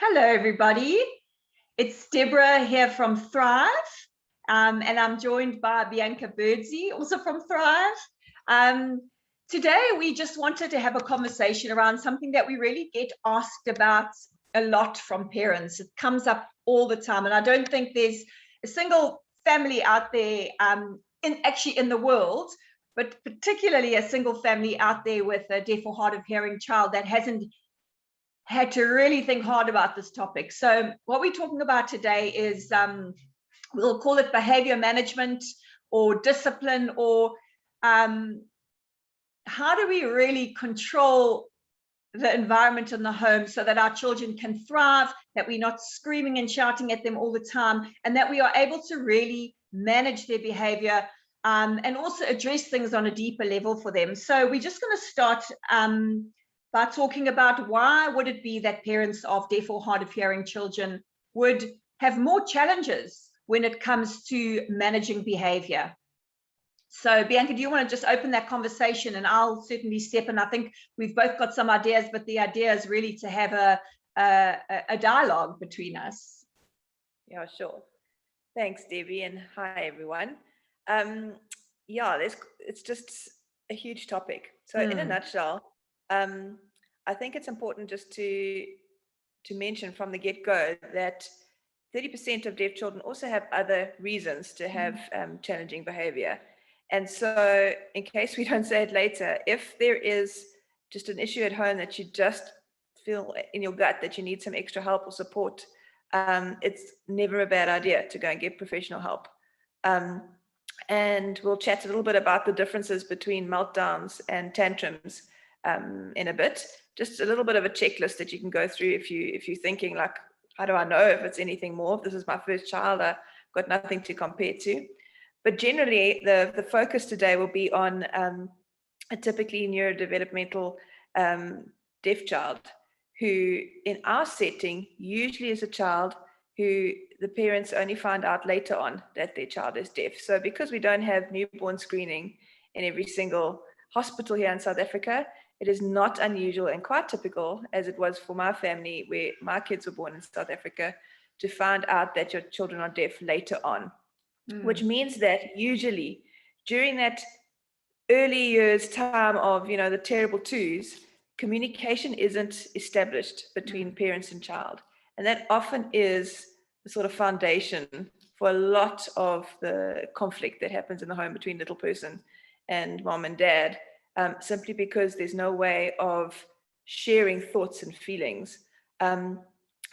Hello, everybody. It's Deborah here from Thrive, and I'm joined by Bianca Birdsey, also from Thrive. Today, we just wanted to have a conversation around something that we really get asked about a lot from parents. It comes up all the time, and I don't think there's a single family out there, in the world, but particularly a single family out there with a deaf or hard of hearing child that hasn't had to really think hard about this topic. So what we're talking about today is, we'll call it behavior management or discipline, or how do we really control the environment in the home so that our children can thrive, that we're not screaming and shouting at them all the time, and that we are able to really manage their behavior, and also address things on a deeper level for them. So we're just going to start by talking about why would it be that parents of deaf or hard of hearing children would have more challenges when it comes to managing behavior. So Bianca, do you want to just open that conversation, and I'll certainly step in. I think we've both got some ideas, but the idea is really to have a dialogue between us. Yeah, sure. Thanks, Debbie, and hi, everyone. It's just a huge topic. So in a nutshell, I think it's important just to mention from the get-go that 30% of deaf children also have other reasons to have challenging behavior. And so in case we don't say it later, if there is just an issue at home that you just feel in your gut that you need some extra help or support, it's never a bad idea to go and get professional help. And we'll chat a little bit about the differences between meltdowns and tantrums in a bit. Just a little bit of a checklist that you can go through if you're thinking like, how do I know if it's anything more? If this is my first child, I've got nothing to compare to. But generally, the focus today will be on a typically neurodevelopmental deaf child who, in our setting, usually is a child who the parents only find out later on that their child is deaf. So because we don't have newborn screening in every single hospital here in South Africa, it is not unusual and quite typical, as it was for my family where my kids were born in South Africa, to find out that your children are deaf later on. Which means that usually during that early years time of, the terrible twos, communication isn't established between parents and child. And that often is the sort of foundation for a lot of the conflict that happens in the home between little person and mom and dad, simply because there's no way of sharing thoughts and feelings. And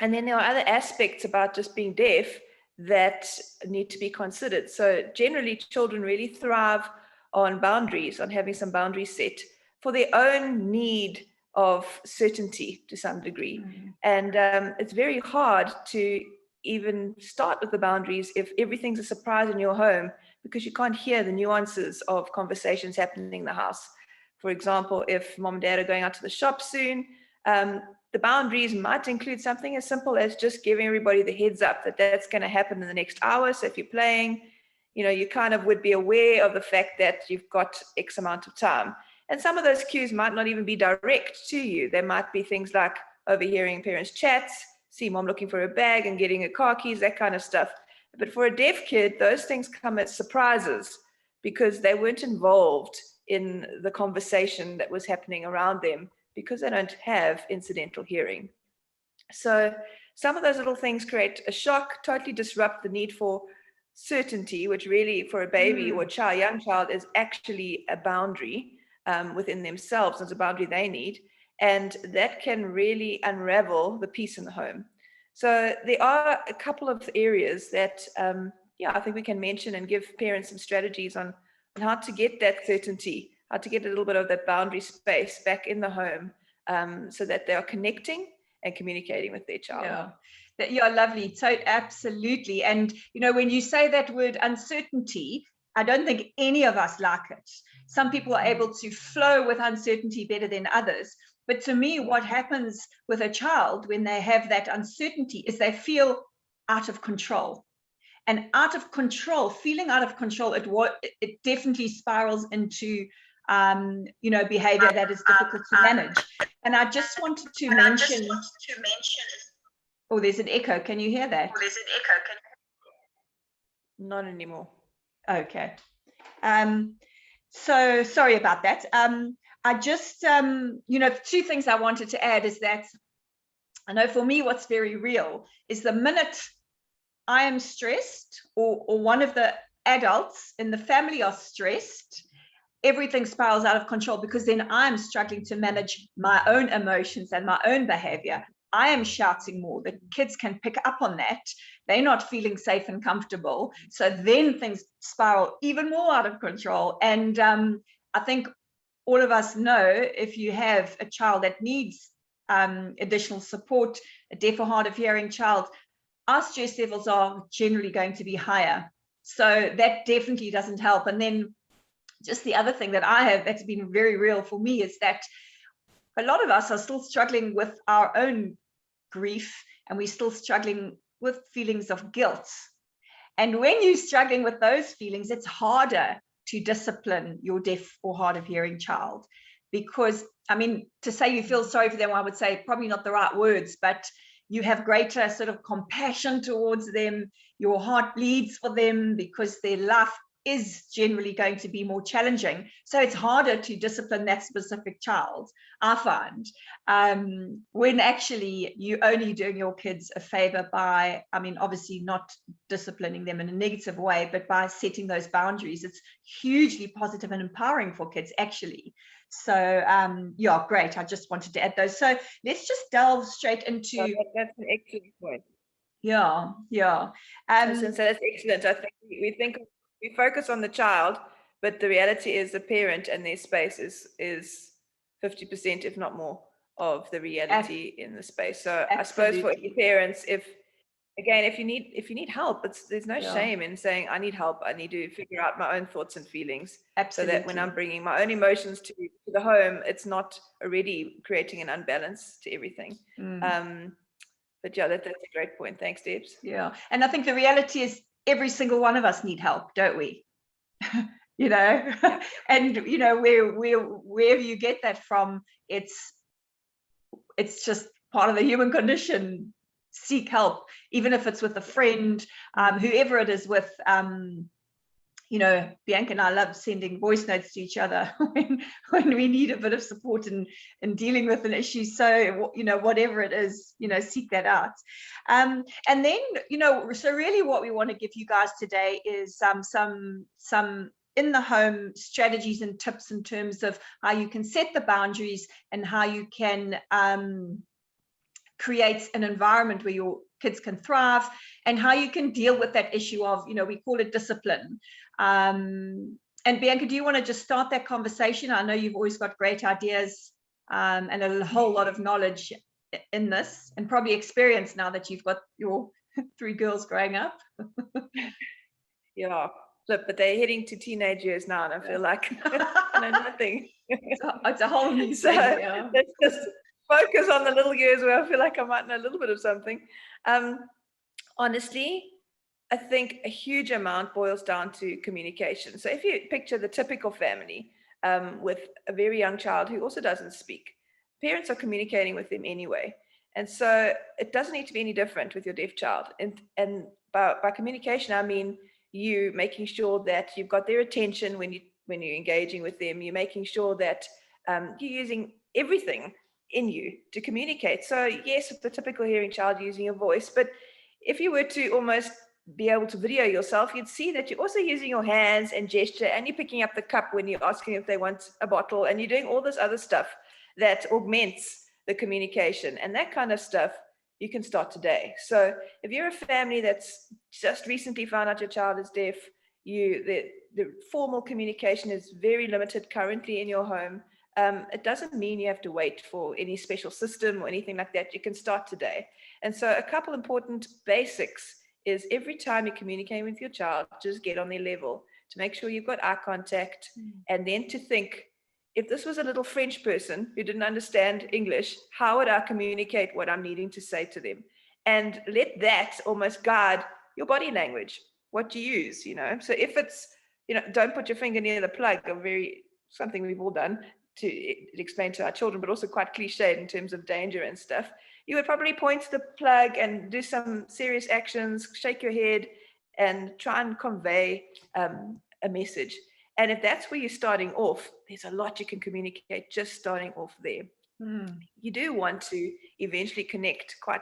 then there are other aspects about just being deaf that need to be considered. So generally, children really thrive on boundaries, on having some boundaries set for their own need of certainty to some degree. And it's very hard to even start with the boundaries if everything's a surprise in your home, because you can't hear the nuances of conversations happening in the house. For example, if mom and dad are going out to the shop soon, the boundaries might include something as simple as just giving everybody the heads up that that's going to happen in the next hour. So if you're playing, you kind of would be aware of the fact that you've got X amount of time. And some of those cues might not even be direct to you. There might be things like overhearing parents' chats, see mom looking for a bag and getting her car keys, that kind of stuff. But for a deaf kid, those things come as surprises because they weren't involved in the conversation that was happening around them, because they don't have incidental hearing. So some of those little things create a shock, totally disrupt the need for certainty, which really for a baby or a young child is actually a boundary within themselves. It's a boundary they need. And that can really unravel the peace in the home. So there are a couple of areas that, I think we can mention and give parents some strategies on how to get that certainty, how to get a little bit of that boundary space back in the home, so that they are connecting and communicating with their child. Yeah, lovely. So absolutely. And, when you say that word uncertainty, I don't think any of us like it. Some people are able to flow with uncertainty better than others. But to me, what happens with a child when they have that uncertainty is they feel out of control. And out of control, feeling out of control, it definitely spirals into behavior that is difficult to manage. And I just wanted to mention Oh, there's an echo. Can you hear that? Not anymore. Okay. So sorry about that. I just, two things I wanted to add is that I know for me, what's very real is the minute I am stressed or one of the adults in the family are stressed, everything spirals out of control, because then I'm struggling to manage my own emotions and my own behavior. I am shouting more. The kids can pick up on that. They're not feeling safe and comfortable. So then things spiral even more out of control. And I think all of us know, if you have a child that needs additional support, a deaf or hard of hearing child, our stress levels are generally going to be higher. So that definitely doesn't help. And then just the other thing that I have that's been very real for me is that a lot of us are still struggling with our own grief, and we're still struggling with feelings of guilt. And when you're struggling with those feelings, it's harder to discipline your deaf or hard of hearing child, because, I mean, to say you feel sorry for them, I would say probably not the right words, but you have greater sort of compassion towards them. Your heart bleeds for them because their life is generally going to be more challenging. So it's harder to discipline that specific child, I find, when actually you're only doing your kids a favor by, I mean, obviously not disciplining them in a negative way, but by setting those boundaries. It's hugely positive and empowering for kids, actually. So yeah, great. I just wanted to add those. So let's just delve straight into. That's an excellent point. Yeah. So that's excellent. I think we focus on the child, but the reality is the parent and their space is 50%, if not more, of the reality in the space. So absolutely. I suppose for any parents, if you need help, there's no shame in saying, I need help. I need to figure out my own thoughts and feelings. Absolutely. So that when I'm bringing my own emotions to the home, it's not already creating an unbalance to everything. But yeah, that's a great point. Thanks, Debs. Yeah. And I think the reality is every single one of us need help, don't we? And wherever you get that from, it's just part of the human condition. Seek help, even if it's with a friend, whoever it is with. Bianca and I love sending voice notes to each other when we need a bit of support in dealing with an issue. So, whatever it is, seek that out. And then, so really what we want to give you guys today is some in the home strategies and tips in terms of how you can set the boundaries and how you can create an environment where your kids can thrive, and how you can deal with that issue of, we call it discipline. And Bianca, do you want to just start that conversation? I know you've always got great ideas and a whole lot of knowledge in this, and probably experience now that you've got your 3 girls growing up. Yeah, but they're heading to teenage years now, and I feel like I know nothing. It's a whole new thing. Yeah. Let's just focus on the little years where I feel like I might know a little bit of something. Honestly, I think a huge amount boils down to communication. So if you picture the typical family with a very young child who also doesn't speak, parents are communicating with them anyway. And so it doesn't need to be any different with your deaf child. And by communication, I mean you making sure that you've got their attention when you're engaging with them. You're making sure that you're using everything in you to communicate. So yes, with the typical hearing child, using your voice, but if you were to almost be able to video yourself, you'd see that you're also using your hands and gesture, and you're picking up the cup when you're asking if they want a bottle, and you're doing all this other stuff that augments the communication. And that kind of stuff you can start today. So if you're a family that's just recently found out your child is deaf, the formal communication is very limited currently in your home. It doesn't mean you have to wait for any special system or anything like that. You can start today. And so a couple important basics is every time you communicate with your child, just get on their level to make sure you've got eye contact, and then to think, if this was a little French person who didn't understand English, how would I communicate what I'm needing to say to them? And let that almost guide your body language, what you use, So if it's, don't put your finger near the plug, something we've all done. explain to our children, but also quite cliched in terms of danger and stuff, you would probably point to the plug and do some serious actions, shake your head, and try and convey a message. And if that's where you're starting off, there's a lot you can communicate just starting off there. You do want to eventually connect quite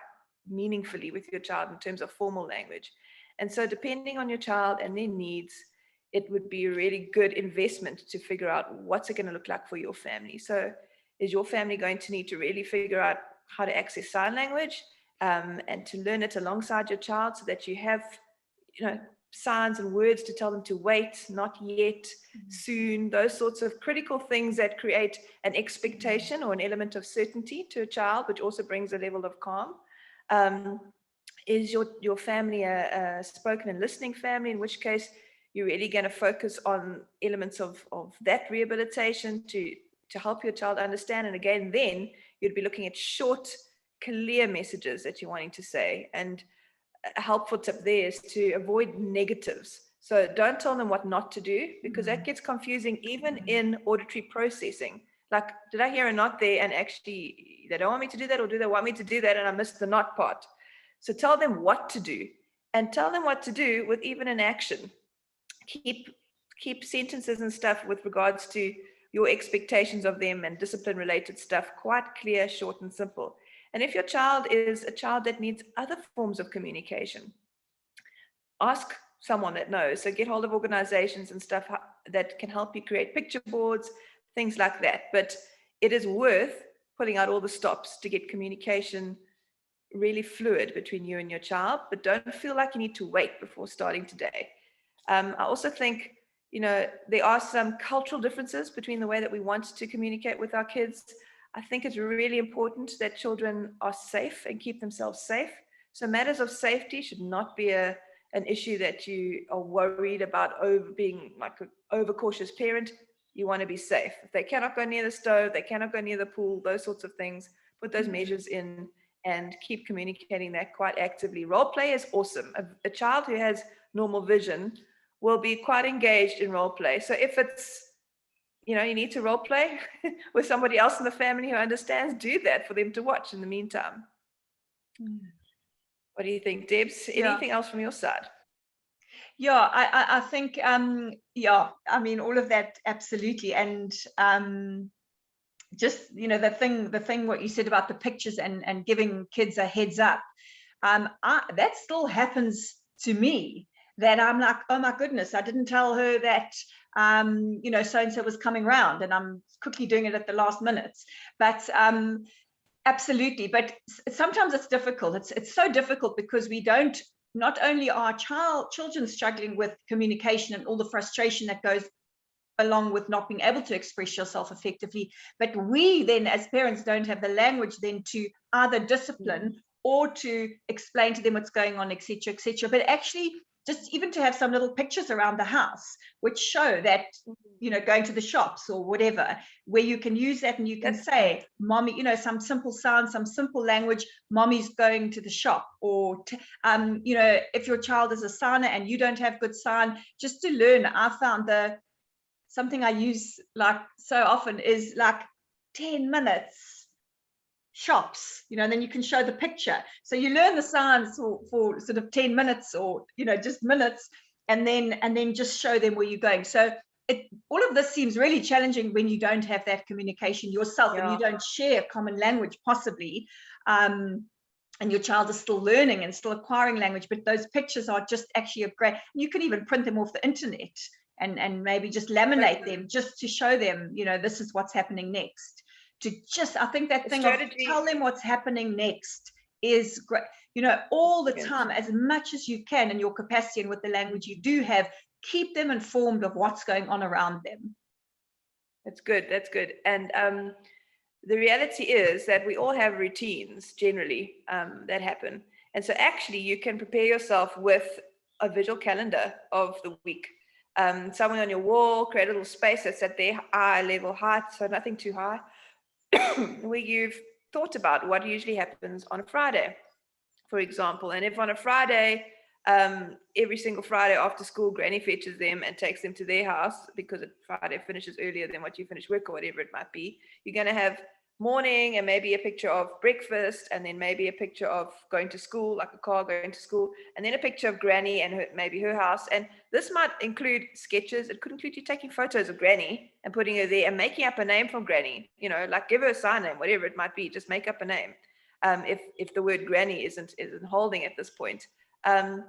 meaningfully with your child in terms of formal language. And so depending on your child and their needs, it would be a really good investment to figure out what's it going to look like for your family. So is your family going to need to really figure out how to access sign language and to learn it alongside your child so that you have, signs and words to tell them to wait, not yet, soon, those sorts of critical things that create an expectation or an element of certainty to a child, which also brings a level of calm. Is your family a spoken and listening family, in which case you're really going to focus on elements of that rehabilitation to help your child understand. And again, then you'd be looking at short, clear messages that you're wanting to say. And a helpful tip there is to avoid negatives. So don't tell them what not to do, because that gets confusing even in auditory processing. Like, did I hear a not there? And actually, they don't want me to do that, or do they want me to do that? And I missed the not part. So tell them what to do, and tell them what to do with even an action. Keep sentences and stuff with regards to your expectations of them and discipline related stuff quite clear, short, and simple. And if your child is a child that needs other forms of communication, ask someone that knows. So get hold of organizations and stuff that can help you create picture boards, things like that. But it is worth putting out all the stops to get communication really fluid between you and your child, but don't feel like you need to wait before starting today. I also think, there are some cultural differences between the way that we want to communicate with our kids. I think it's really important that children are safe and keep themselves safe. So matters of safety should not be an issue that you are worried about being like an overcautious parent. You want to be safe. If they cannot go near the stove, they cannot go near the pool, those sorts of things, put those measures in and keep communicating that quite actively. Role play is awesome. A child who has normal vision will be quite engaged in role play. So if it's, you need to role play with somebody else in the family who understands, do that for them to watch in the meantime. What do you think, Debs? Anything else from your side? Yeah, I think, all of that, absolutely. And just, the thing what you said about the pictures and giving kids a heads up, that still happens to me, that I'm like, oh my goodness, I didn't tell her that, so-and-so was coming round, and I'm quickly doing it at the last minute. But absolutely. But sometimes it's difficult. It's so difficult because we don't, not only are children struggling with communication and all the frustration that goes along with not being able to express yourself effectively, but we then as parents don't have the language then to either discipline or to explain to them what's going on, etc., etc. But actually, just even to have some little pictures around the house which show that, going to the shops or whatever, where you can use that and you can say, mommy, some simple sounds, some simple language, mommy's going to the shop. Or, if your child is a signer and you don't have good sign, just to learn. I found something I use like so often is like 10 minutes shops, and then you can show the picture. So you learn the signs for sort of 10 minutes or, just minutes, and then just show them where you're going. So all of this seems really challenging when you don't have that communication yourself and you don't share common language possibly. And your child is still learning and still acquiring language, but those pictures are just actually a great, you can even print them off the internet and maybe just laminate them just to show them, this is what's happening next. I think that thing of tell them what's happening next is great, all the time, as much as you can in your capacity and with the language you do have, keep them informed of what's going on around them. That's good. And the reality is that we all have routines generally that happen. And so actually you can prepare yourself with a visual calendar of the week. Somewhere on your wall, create a little space that's at their eye level height, so nothing too high, where you've thought about what usually happens on a Friday, for example. And if on a Friday Every single Friday after school, Granny fetches them and takes them to their house because Friday finishes earlier than what you finish work or whatever it might be. You're going to have morning and maybe a picture of breakfast, and then maybe a picture of going to school, like a car going to school, and then a picture of Granny and maybe her house. And this might include sketches. It could include you taking photos of Granny and putting her there and making up a name from Granny, like give her a sign name, whatever it might be, just make up a name. If the word Granny isn't holding at this point. And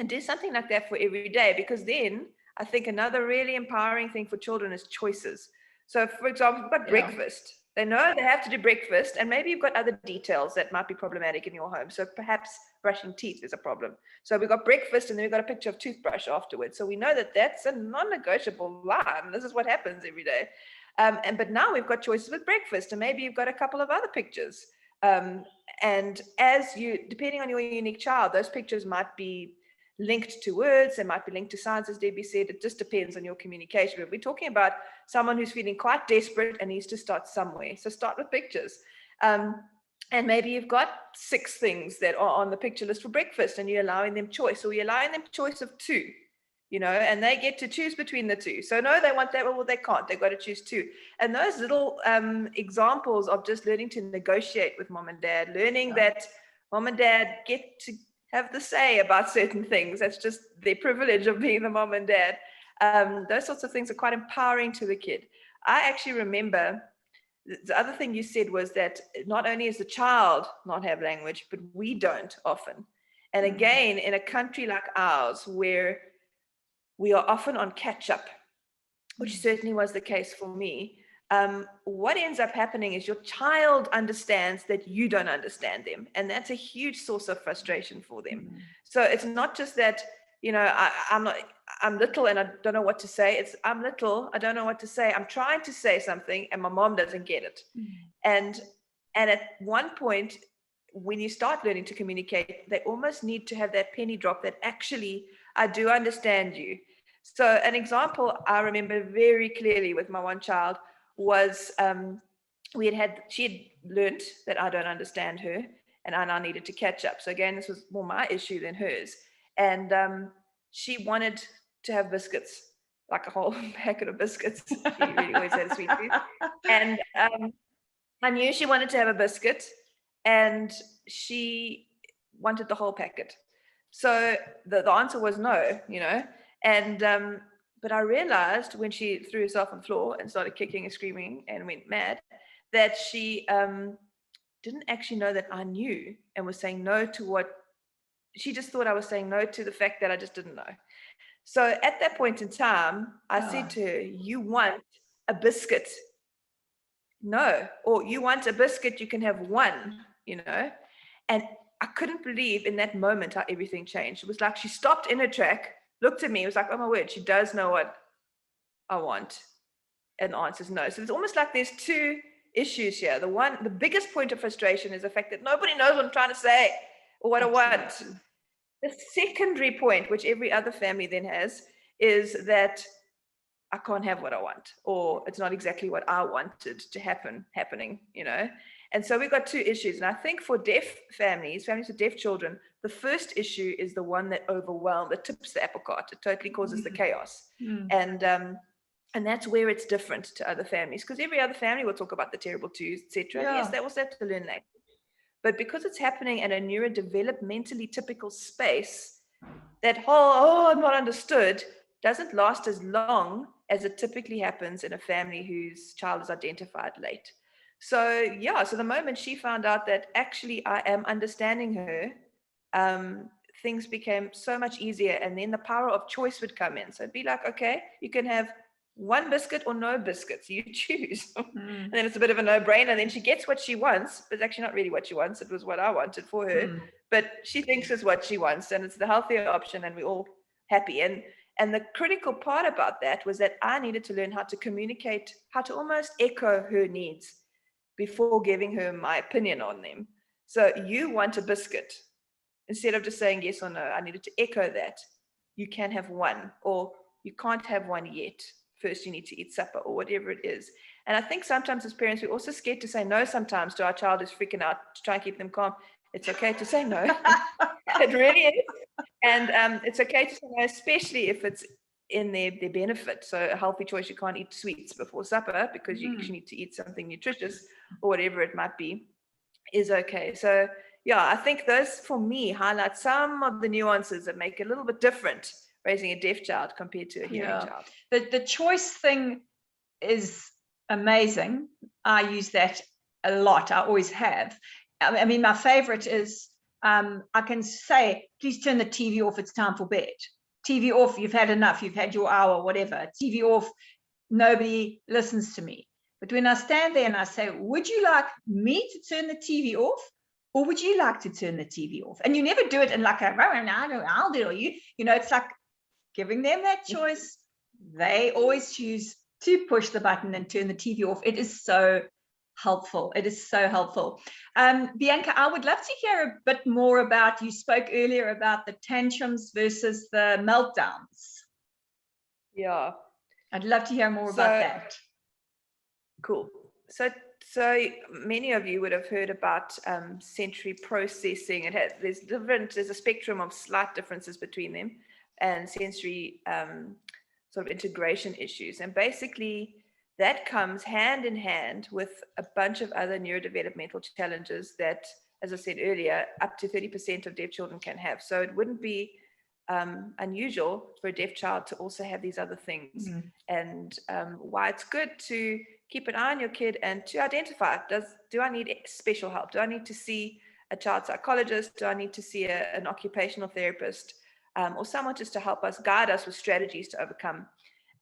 do something like that for every day, because then I think another really empowering thing for children is choices. So, for example, you've got breakfast. They know they have to do breakfast, and maybe you've got other details that might be problematic in your home. So perhaps brushing teeth is a problem. So we've got breakfast, and then we've got a picture of toothbrush afterwards. So we know that that's a non-negotiable line. This is what happens every day. But now we've got choices with breakfast, and maybe you've got a couple of other pictures. And as you, depending on your unique child, those pictures might be linked to words, they might be linked to signs, as Debbie said. It just depends on your communication. But we're talking about someone who's feeling quite desperate and needs to start somewhere. So start with pictures. And maybe you've got 6 things that are on the picture list for breakfast, and you're allowing them choice, or you're allowing them choice of 2, and they get to choose between the 2. So no, they want that, well, they can't. They've got to choose 2. And those little examples of just learning to negotiate with mom and dad, learning that mom and dad get to have the say about certain things. That's just their privilege of being the mom and dad. Those sorts of things are quite empowering to the kid. I actually remember the other thing you said was that not only does the child not have language, but we don't often. And again, in a country like ours, where we are often on catch up, which certainly was the case for me, what ends up happening is your child understands that you don't understand them. And that's a huge source of frustration for them. So it's not just that, I'm little and I don't know what to say. It's I'm little, I don't know what to say. I'm trying to say something and my mom doesn't get it. And at one point, when you start learning to communicate, they almost need to have that penny drop that actually, I do understand you. So an example I remember very clearly with my one child was she had learned that I don't understand her, and I now needed to catch up. So again, this was more my issue than hers. And she wanted to have biscuits, like a whole packet of biscuits. She really always had a sweet tooth. And I knew she wanted to have a biscuit, and she wanted the whole packet. So the answer was no, and but I realized when she threw herself on the floor and started kicking and screaming and went mad, that she didn't actually know that I knew and was saying no to what she just thought I was saying no to, the fact that I just didn't know. So at that point in time, I said to her, you want a biscuit? No. Or you want a biscuit, you can have one, And I couldn't believe in that moment how everything changed. It was like she stopped in her track, looked at me, it was like, oh my word, she does know what I want. And the answer is no. So it's almost like there's 2 issues here. The biggest point of frustration is the fact that nobody knows what I'm trying to say or what I want. The secondary point, which every other family then has, is that I can't have what I want, or it's not exactly what I wanted to happening. And so we've got 2 issues. And I think for deaf families with deaf children, the first issue is the one that tips the apple cart. It totally causes the chaos. And that's where it's different to other families, because every other family will talk about the terrible twos, etc. Yes, they also have to learn that. But because it's happening at a neurodevelopmentally typical space, that whole, I'm not understood, doesn't last as long as it typically happens in a family whose child is identified late. So the moment she found out that actually I am understanding her, things became so much easier. And then the power of choice would come in. So it'd be like, okay, you can have one biscuit or no biscuits, you choose. And then it's a bit of a no-brainer. And then she gets what she wants, but it's actually not really what she wants. It was what I wanted for her, but she thinks it's what she wants, and it's the healthier option, and we're all happy. And the critical part about that was that I needed to learn how to communicate, how to almost echo her needs before giving her my opinion on them. So you want a biscuit. Instead of just saying yes or no, I needed to echo that. You can have one, or you can't have one yet. First, you need to eat supper, or whatever it is. And I think sometimes as parents, we're also scared to say no sometimes to our child who's freaking out, to try and keep them calm. It's okay to say no. It really is. And it's okay to say no, especially if it's in their benefit. So a healthy choice, you can't eat sweets before supper because you actually need to eat something nutritious or whatever it might be, is okay. So yeah, I think those for me highlight some of the nuances that make it a little bit different raising a deaf child compared to a hearing child. The choice thing is amazing. I use that a lot. I always have. I mean, my favorite is I can say, please turn the TV off. It's time for bed. TV off. You've had enough. You've had your hour, whatever. TV off. Nobody listens to me. But when I stand there and I say, would you like me to turn the TV off? Or would you like to turn the TV off? And you never do it in like a, I'll do it. You know, it's like giving them that choice. They always choose to push the button and turn the TV off. It is so helpful. It is so helpful. Bianca, I would love to hear a bit more about, you spoke earlier about the tantrums versus the meltdowns. Yeah. I'd love to hear more about that. Cool. So many of you would have heard about sensory processing. There's a spectrum of slight differences between them and sensory sort of integration issues. And basically that comes hand in hand with a bunch of other neurodevelopmental challenges that, as I said earlier, up to 30% of deaf children can have. So it wouldn't be unusual for a deaf child to also have these other things. And why it's good to keep an eye on your kid and to identify, do I need special help? Do I need to see a child psychologist? Do I need to see an occupational therapist? Or someone just to help us, guide us with strategies to overcome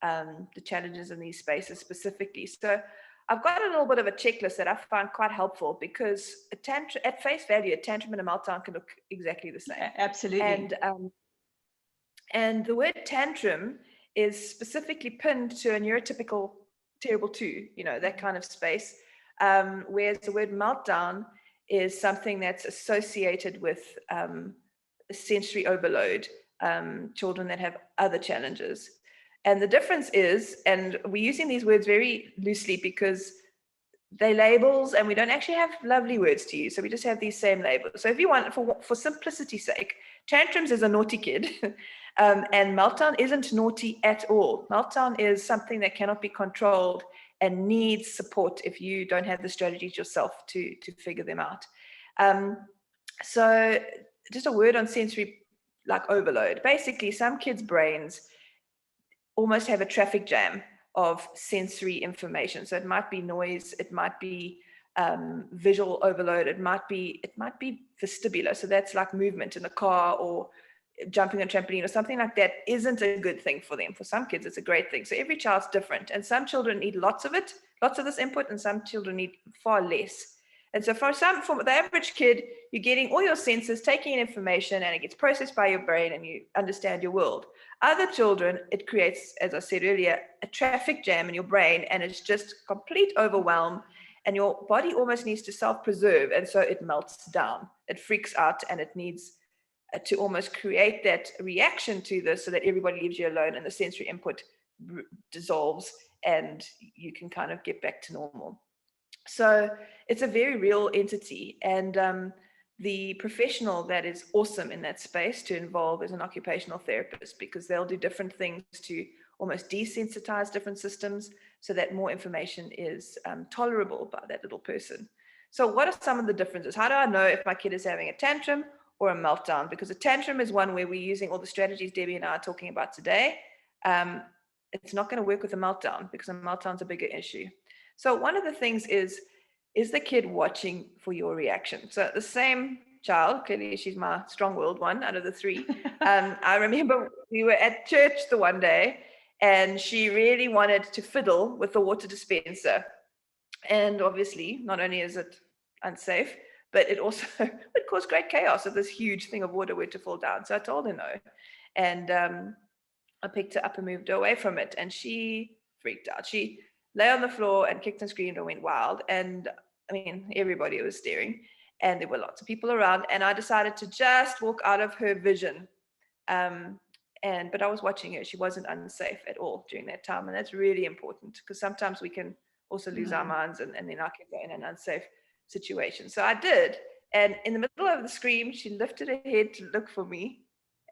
the challenges in these spaces specifically. So I've got a little bit of a checklist that I find quite helpful because at face value, a tantrum and a meltdown can look exactly the same. Yeah, absolutely. And the word tantrum is specifically pinned to a neurotypical terrible two, that kind of space. Whereas the word meltdown is something that's associated with sensory overload, children that have other challenges. And the difference is, and we're using these words very loosely because they're labels and we don't actually have lovely words to use. So we just have these same labels. So if you want, for simplicity's sake, tantrums is a naughty kid and meltdown isn't naughty at all. Meltdown is something that cannot be controlled and needs support if you don't have the strategies yourself to figure them out. So just a word on sensory like overload. Basically, some kids' brains almost have a traffic jam of sensory information. So it might be noise, it might be visual overload, it might be vestibular. So that's like movement in the car or jumping on a trampoline or something like that isn't a good thing for them. For some kids, it's a great thing. So every child's different. And some children need lots of it, lots of this input, and some children need far less. And so for the average kid, you're getting all your senses, taking in information, and it gets processed by your brain and you understand your world. Other children, it creates, as I said earlier, a traffic jam in your brain, and it's just complete overwhelm, and your body almost needs to self-preserve, and so it melts down. It freaks out, and it needs to almost create that reaction to this so that everybody leaves you alone and the sensory input dissolves and you can kind of get back to normal. So it's a very real entity, and the professional that is awesome in that space to involve is an occupational therapist, because they'll do different things to almost desensitize different systems so that more information is tolerable by that little person. So what are some of the differences? How do I know if my kid is having a tantrum or a meltdown? Because a tantrum is one where we're using all the strategies Debbie and I are talking about today. It's not going to work with a meltdown because a meltdown's a bigger issue. So one of the things is the kid watching for your reaction? So the same child, clearly she's my strong-willed one out of the three. I remember we were at church the one day and she really wanted to fiddle with the water dispenser. And obviously, not only is it unsafe, but it also would cause great chaos if this huge thing of water were to fall down. So I told her no. And I picked her up and moved her away from it. And she freaked out. She lay on the floor and kicked and screamed and went wild. And I mean, everybody was staring and there were lots of people around. And I decided to just walk out of her vision. But I was watching her. She wasn't unsafe at all during that time. And that's really important because sometimes we can also lose our minds and then our kids are in an unsafe situation. So I did. And in the middle of the scream, she lifted her head to look for me.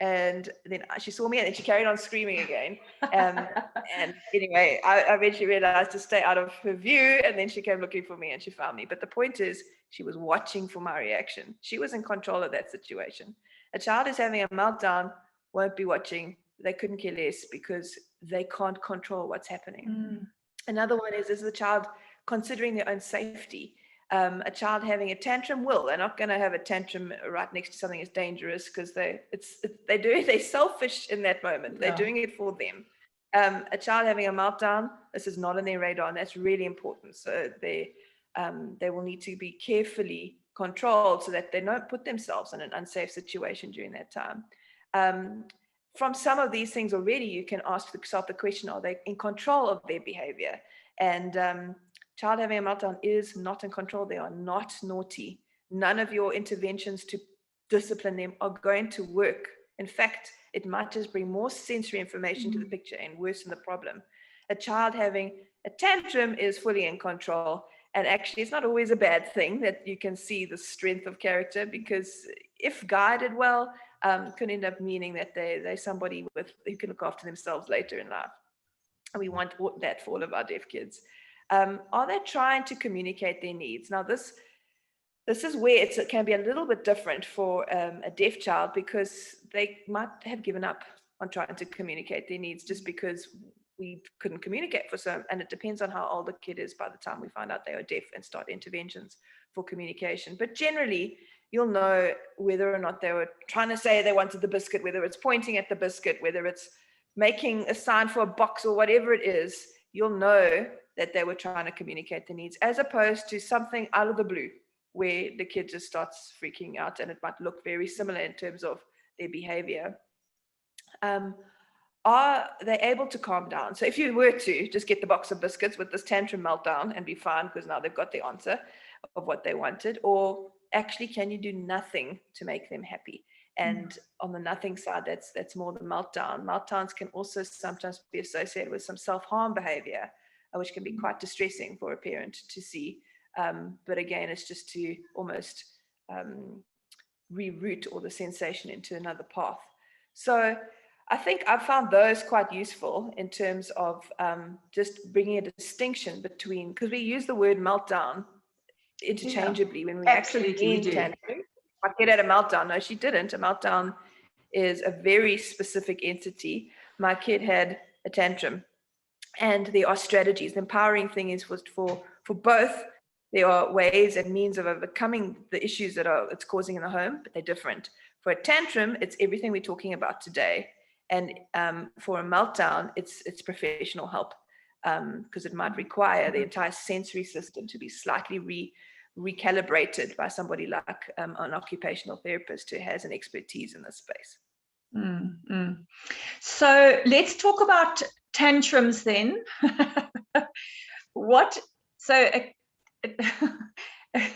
And then she saw me and then she carried on screaming again. And anyway, I eventually realized to stay out of her view, and then she came looking for me and she found me. But the point is, she was watching for my reaction. She was in control of that situation. A child who's having a meltdown won't be watching. They couldn't care less because they can't control what's happening. Another one is the child considering their own safety. A child having a tantrum they're not going to have a tantrum right next to something that's dangerous, because they're selfish in that moment. They're doing it for them. A child having a meltdown, this is not on their radar, and that's really important. So they will need to be carefully controlled so that they don't put themselves in an unsafe situation during that time. From some of these things already, you can ask yourself the question, are they in control of their behavior? And child having a meltdown is not in control. They are not naughty. None of your interventions to discipline them are going to work. In fact, it might just bring more sensory information to the picture and worsen the problem. A child having a tantrum is fully in control. And actually, it's not always a bad thing that you can see the strength of character, because if guided well, can end up meaning that they're somebody who can look after themselves later in life. And we want that for all of our deaf kids. Are they trying to communicate their needs? Now, this is where it can be a little bit different for a deaf child, because they might have given up on trying to communicate their needs just because we couldn't communicate for some, and it depends on how old the kid is by the time we find out they are deaf and start interventions for communication. But generally, you'll know whether or not they were trying to say they wanted the biscuit, whether it's pointing at the biscuit, whether it's making a sign for a box or whatever it is. You'll know that they were trying to communicate their needs, as opposed to something out of the blue where the kid just starts freaking out, and it might look very similar in terms of their behavior. Are they able to calm down? So if you were to just get the box of biscuits with this tantrum meltdown and be fine because now they've got the answer of what they wanted, or actually can you do nothing to make them happy? And on the nothing side, that's more the meltdown. Meltdowns can also sometimes be associated with some self-harm behavior, which can be quite distressing for a parent to see. But again, it's just to almost reroute all the sensation into another path. So I think I've found those quite useful in terms of just bringing a distinction between, because we use the word meltdown interchangeably when we actually mean tantrum. I get at a meltdown. No, she didn't. A meltdown is a very specific entity. My kid had a tantrum, and there are strategies. The empowering thing is for both. There are ways and means of overcoming the issues that it's causing in the home, but they're different. For a tantrum, it's everything we're talking about today. And for a meltdown, it's professional help, because it might require the entire sensory system to be slightly recalibrated by somebody like an occupational therapist who has an expertise in this space. So let's talk about tantrums then. A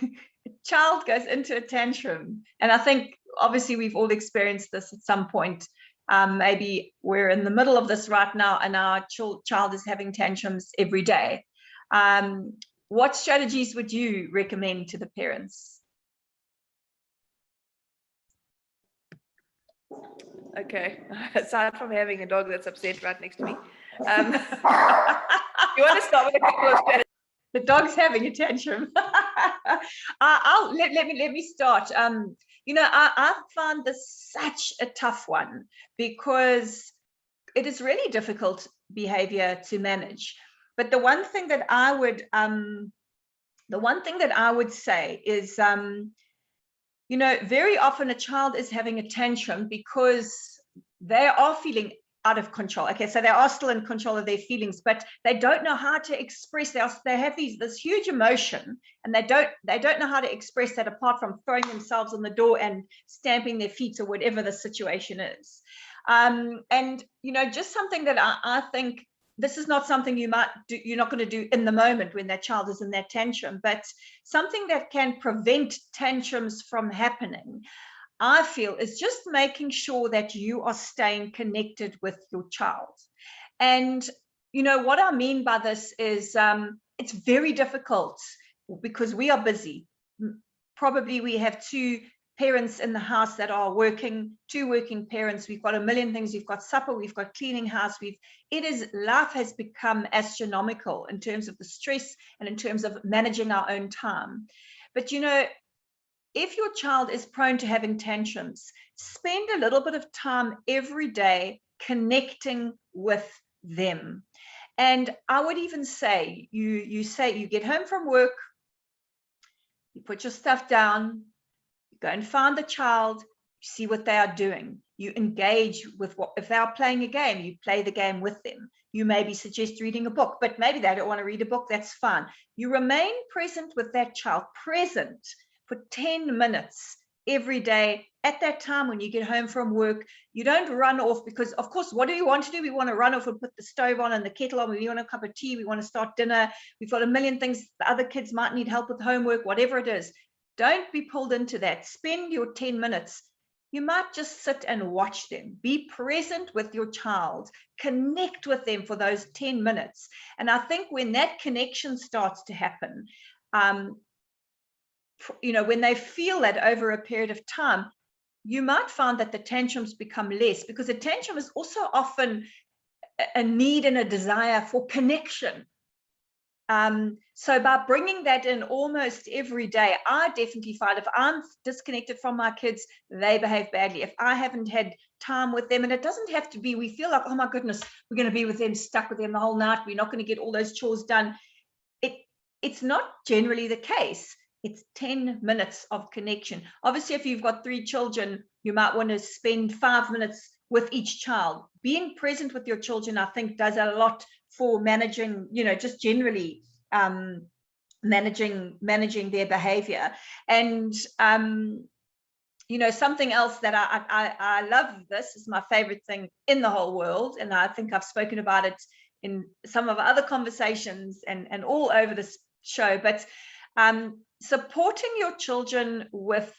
child goes into a tantrum, and I think obviously we've all experienced this at some point. Maybe we're in the middle of this right now, and our child is having tantrums every day. What strategies would you recommend to the parents? Okay, aside from having a dog that's upset right next to me, you want to start with a couple of strategies? The dog's having a tantrum. Let me start. I found this such a tough one, because it is really difficult behavior to manage. But the one thing that I would say is, very often a child is having a tantrum because they are feeling out of control. Okay, so they are still in control of their feelings, but they don't know how to express. They have this huge emotion, and they don't know how to express that apart from throwing themselves on the door and stamping their feet or whatever the situation is. And just something that I think, this is not something you're not going to do in the moment when that child is in that tantrum, but something that can prevent tantrums from happening, I feel, is just making sure that you are staying connected with your child. And what I mean by this is, it's very difficult because we are busy. Probably we have two parents in the house that are working, 2 working parents. We've got a million things. We've got supper, we've got cleaning house. Life has become astronomical in terms of the stress and in terms of managing our own time. But if your child is prone to having tantrums, spend a little bit of time every day connecting with them. And I would even say, you get home from work, you put your stuff down, you go and find the child, you see what they are doing. You engage with if they are playing a game, you play the game with them. You maybe suggest reading a book, but maybe they don't want to read a book, that's fine. You remain present with that child, present for 10 minutes every day. At that time when you get home from work, you don't run off, because of course, what do you want to do? We want to run off and put the stove on and the kettle on. We want a cup of tea. We want to start dinner. We've got a million things. The other kids might need help with homework, whatever it is. Don't be pulled into that. Spend your 10 minutes. You might just sit and watch them. Be present with your child. Connect with them for those 10 minutes. And I think when that connection starts to happen, when they feel that over a period of time, you might find that the tantrums become less, because a tantrum is also often a need and a desire for connection. So by bringing that in almost every day, I definitely find if I'm disconnected from my kids, they behave badly. If I haven't had time with them, and it doesn't have to be, we feel like, oh my goodness, we're going to be with them, stuck with them the whole night. We're not going to get all those chores done. It's not generally the case. It's 10 minutes of connection. Obviously, if you've got 3 children, you might want to spend 5 minutes with each child. Being present with your children, I think, does a lot for managing, just generally managing their behavior. And something else that I love, this is my favorite thing in the whole world, and I think I've spoken about it in some of our other conversations and all over this show, but supporting your children with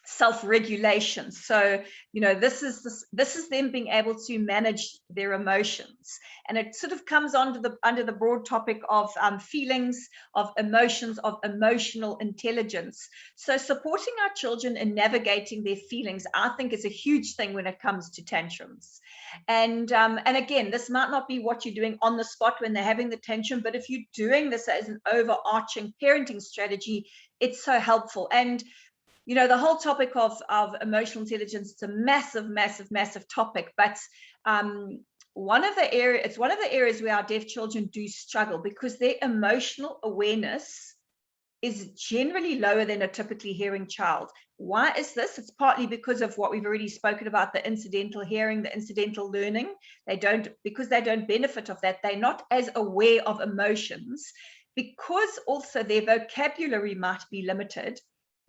self-regulation. So this is them being able to manage their emotions, and it sort of comes under the broad topic of feelings, of emotions, of emotional intelligence. So supporting our children in navigating their feelings, I think, is a huge thing when it comes to tantrums. And again, this might not be what you're doing on the spot when they're having the tantrum, but if you're doing this as an overarching parenting strategy, it's so helpful. And the whole topic of emotional intelligence is a massive, massive, massive topic. But one of the areas where our deaf children do struggle, because their emotional awareness is generally lower than a typically hearing child. Why is this? It's partly because of what we've already spoken about, the incidental hearing, the incidental learning. Because they don't benefit of that, they're not as aware of emotions, because also their vocabulary might be limited.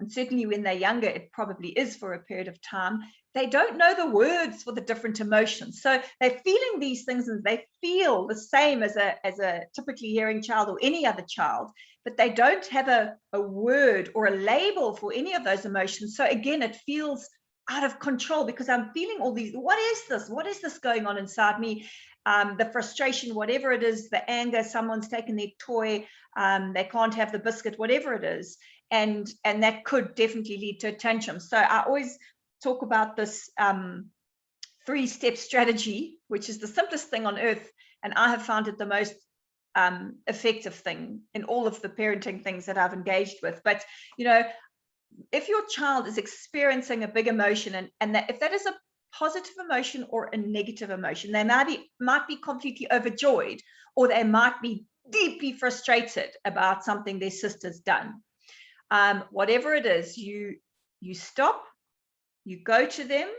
And certainly when they're younger, it probably is for a period of time. They don't know the words for the different emotions. So they're feeling these things, and they feel the same as a typically hearing child or any other child, but they don't have a word or a label for any of those emotions. So again, it feels out of control, because I'm feeling all these, what is this? What is this going on inside me? The frustration, whatever it is, the anger, someone's taken their toy, they can't have the biscuit, whatever it is. And that could definitely lead to a tantrum. So I always talk about this 3-step strategy, which is the simplest thing on earth, and I have found it the most effective thing in all of the parenting things that I've engaged with. But if your child is experiencing a big emotion, and if that is a positive emotion or a negative emotion, they might be completely overjoyed, or they might be deeply frustrated about something their sister's done. Whatever it is, you stop, you go to them,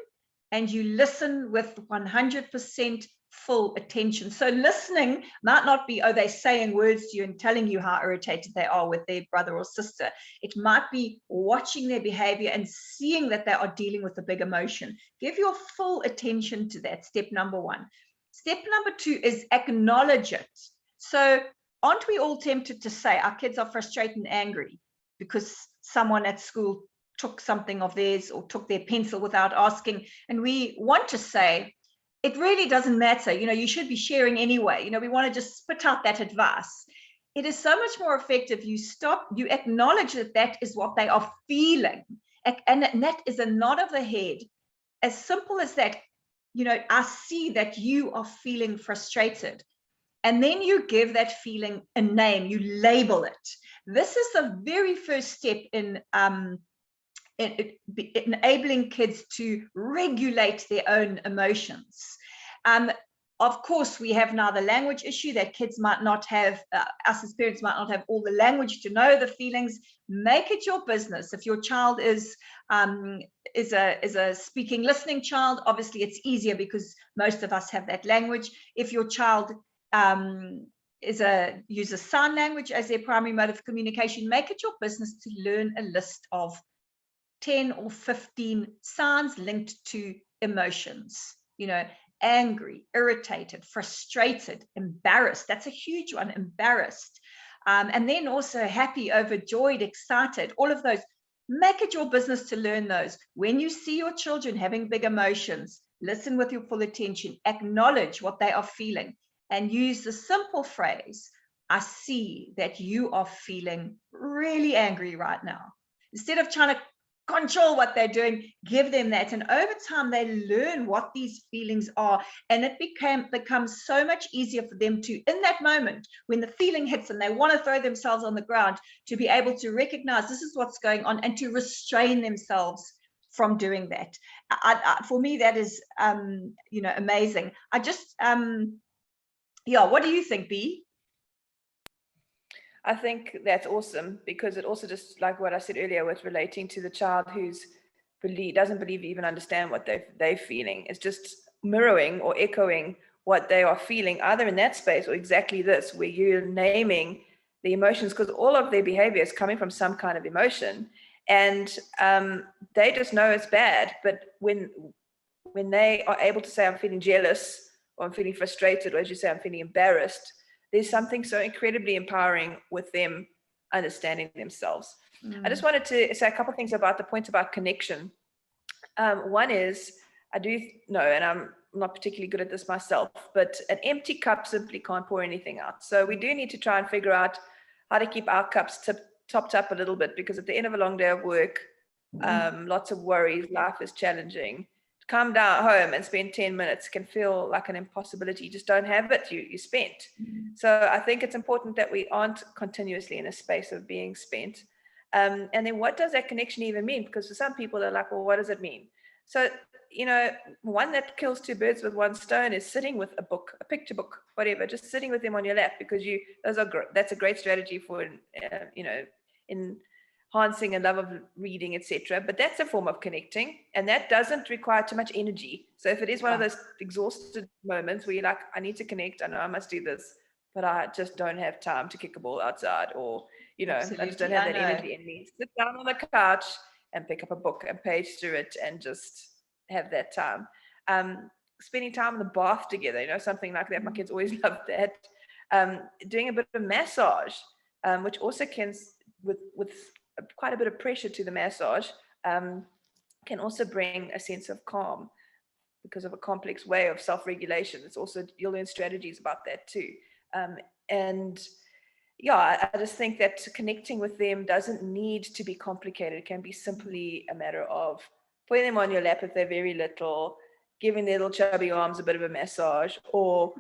and you listen with 100% full attention. So listening might not be, they're saying words to you and telling you how irritated they are with their brother or sister. It might be watching their behavior and seeing that they are dealing with a big emotion. Give your full attention to that. Step number 1. Step number 2 is acknowledge it. So aren't we all tempted to say our kids are frustrated and angry because someone at school took something of theirs or took their pencil without asking? And we want to say, it really doesn't matter. You should be sharing anyway. We want to just spit out that advice. it is so much more effective. You acknowledge that that is what they are feeling. And that is a nod of the head. As simple as that, I see that you are feeling frustrated. And then you give that feeling a name, you label it. This is the very first step in enabling kids to regulate their own emotions. Of course, we have now the language issue that kids might not have, us as parents might not have all the language to know the feelings. Make it your business. If your child is a speaking, listening child, obviously it's easier because most of us have that language. If your child uses sign language as their primary mode of communication, make it your business to learn a list of 10 or 15 signs linked to emotions, angry, irritated, frustrated, embarrassed. That's a huge one, embarrassed. And then also happy, overjoyed, excited, all of those. Make it your business to learn those. When you see your children having big emotions, listen with your full attention, acknowledge what they are feeling, and use the simple phrase, I see that you are feeling really angry right now. Instead of trying to control what they're doing, give them that. And over time, they learn what these feelings are. And it becomes so much easier for them to, in that moment, when the feeling hits and they want to throw themselves on the ground, to be able to recognize this is what's going on and to restrain themselves from doing that. For me, that is, amazing. What do you think, Bea? I think that's awesome, because it also, just like what I said earlier with relating to the child who's doesn't believe you even understand what they're feeling. It's just mirroring or echoing what they are feeling, either in that space or exactly this, where you're naming the emotions, because all of their behavior is coming from some kind of emotion, and they just know it's bad. But when they are able to say, I'm feeling jealous, or I'm feeling frustrated, or as you say, I'm feeling embarrassed, there's something so incredibly empowering with them understanding themselves. I just wanted to say a couple of things about the point about connection. One is, I do know, and I'm not particularly good at this myself, but an empty cup simply can't pour anything out. So we do need to try and figure out how to keep our cups topped up a little bit, because at the end of a long day of work, lots of worries, life is challenging. Come down home and spend 10 minutes can feel like an impossibility. You just don't have it. You spent. So I think it's important that we aren't continuously in a space of being spent. And then what does that connection even mean? Because for some people, they're like, well, what does it mean? So, one that kills two birds with one stone is sitting with a book, a picture book, whatever, just sitting with them on your lap, because that's a great strategy for, enhancing a love of reading, etc. But that's a form of connecting, and that doesn't require too much energy. So if it is one of those exhausted moments where you're like, I need to connect, I know I must do this, but I just don't have time to kick a ball outside, or I just don't have that energy in me. Sit down on the couch and pick up a book and page through it and just have that time. Spending time in the bath together, something like that. My kids always love that. Doing a bit of massage, which also can, with quite a bit of pressure to the massage, can also bring a sense of calm, because of a complex way of self-regulation. It's also, you'll learn strategies about that too. I just think that connecting with them doesn't need to be complicated. It can be simply a matter of putting them on your lap if they're very little, giving their little chubby arms a bit of a massage, or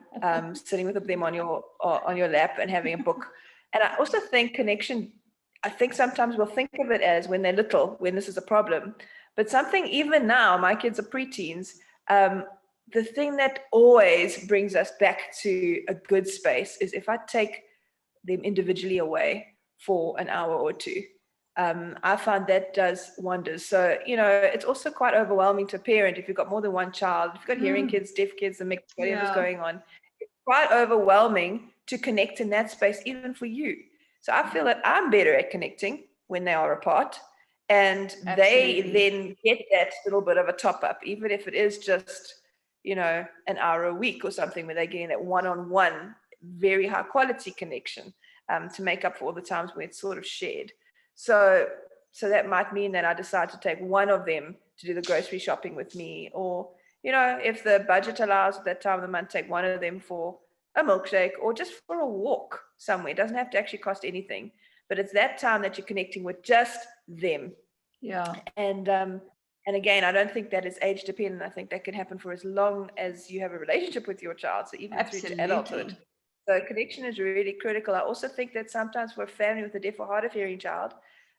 sitting with them on your lap and having a book. And I also think connection, I think sometimes we'll think of it as when they're little, when this is a problem. But something, even now, my kids are preteens, the thing that always brings us back to a good space is if I take them individually away for an hour or two. I find that does wonders. So, it's also quite overwhelming to a parent if you've got more than one child. If you've got hearing kids, deaf kids, the mix, whatever's going on. It's quite overwhelming to connect in that space, even for you. So I feel that I'm better at connecting when they are apart, and they then get that little bit of a top up, even if it is just, an hour a week or something, where they're getting that one-on-one, very high quality connection, to make up for all the times when it's sort of shared. So that might mean that I decide to take one of them to do the grocery shopping with me, or, if the budget allows at that time of the month, take one of them for a milkshake or just for a walk. somewhere. It doesn't have to actually cost anything, but it's that time that you're connecting with just them. Yeah. And again, I don't think that is age dependent. I think that can happen for as long as you have a relationship with your child, so even through to adulthood. So connection is really critical. I also think that sometimes for a family with a deaf or hard of hearing child,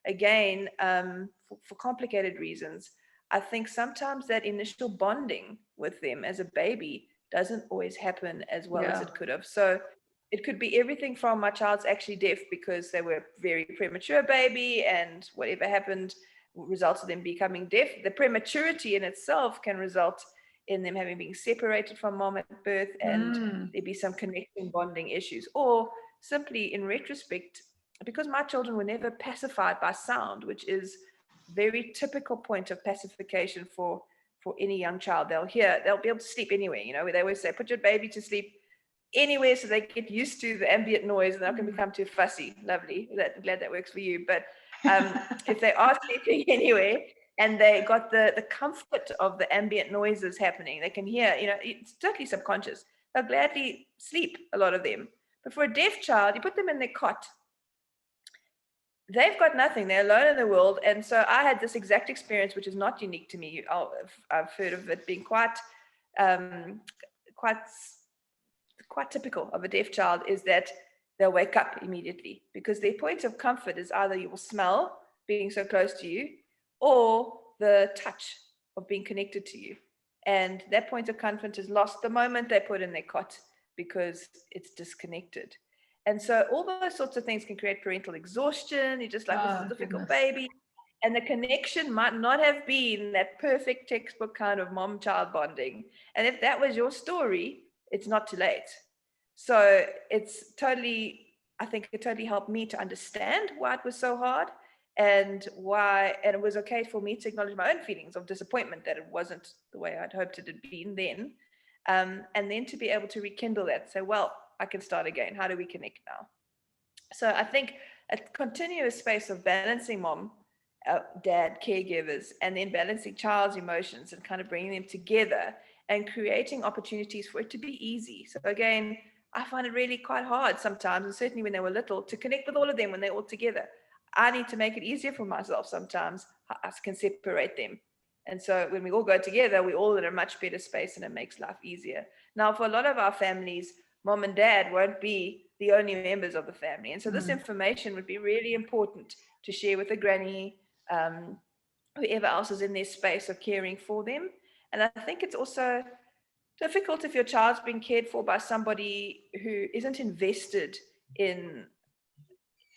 again, for complicated reasons, I think sometimes that initial bonding with them as a baby doesn't always happen as well as it could have. So it could be everything from my child's actually deaf because they were a very premature baby and whatever happened results in them becoming deaf. The prematurity in itself can result in them having been separated from mom at birth, and there be some connection bonding issues. Or simply in retrospect, because my children were never pacified by sound, which is very typical point of pacification for any young child. They'll be able to sleep anywhere, where they always say, put your baby to sleep anywhere so they get used to the ambient noise and they're not going to become too fussy. Lovely. I'm glad that works for you. But if they are sleeping anyway and they got the comfort of the ambient noises happening, they can hear, it's totally subconscious. They'll gladly sleep, a lot of them. But for a deaf child, you put them in their cot, they've got nothing. They're alone in the world. And so I had this exact experience, which is not unique to me. I've heard of it being quite typical of a deaf child, is that they'll wake up immediately because their point of comfort is either your smell being so close to you or the touch of being connected to you. And that point of comfort is lost the moment they put in their cot because it's disconnected. And so all those sorts of things can create parental exhaustion. You're just like, this is a difficult baby. And the connection might not have been that perfect textbook kind of mom-child bonding. And if that was your story, it's not too late. So I think it totally helped me to understand why it was so hard and it was okay for me to acknowledge my own feelings of disappointment that it wasn't the way I'd hoped it had been then. And then to be able to rekindle that, say, well, I can start again. How do we connect now? So I think a continuous space of balancing mom, dad, caregivers, and then balancing child's emotions and kind of bringing them together and creating opportunities for it to be easy. So again, I find it really quite hard sometimes, and certainly when they were little, to connect with all of them when they're all together. I need to make it easier for myself sometimes. I can separate them. And so when we all go together, we're all in a much better space and it makes life easier. Now, for a lot of our families, mom and dad won't be the only members of the family. And so this information would be really important to share with the granny, whoever else is in their space of caring for them. And I think it's also difficult if your child's being cared for by somebody who isn't invested in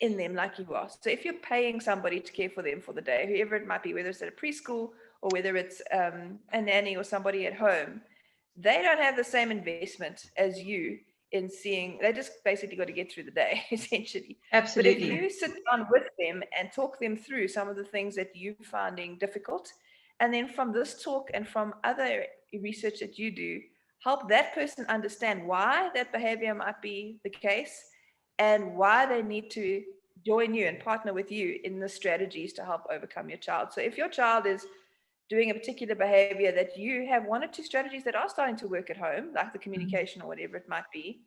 them like you are. So if you're paying somebody to care for them for the day, whoever it might be, whether it's at a preschool or whether it's a nanny or somebody at home, they don't have the same investment as you in seeing. They just basically got to get through the day, essentially. Absolutely. But if you sit down with them and talk them through some of the things that you're finding difficult, and then from this talk and from other research that you do, help that person understand why that behavior might be the case and why they need to join you and partner with you in the strategies to help overcome your child. So if your child is doing a particular behavior that you have one or two strategies that are starting to work at home, like the communication or whatever it might be,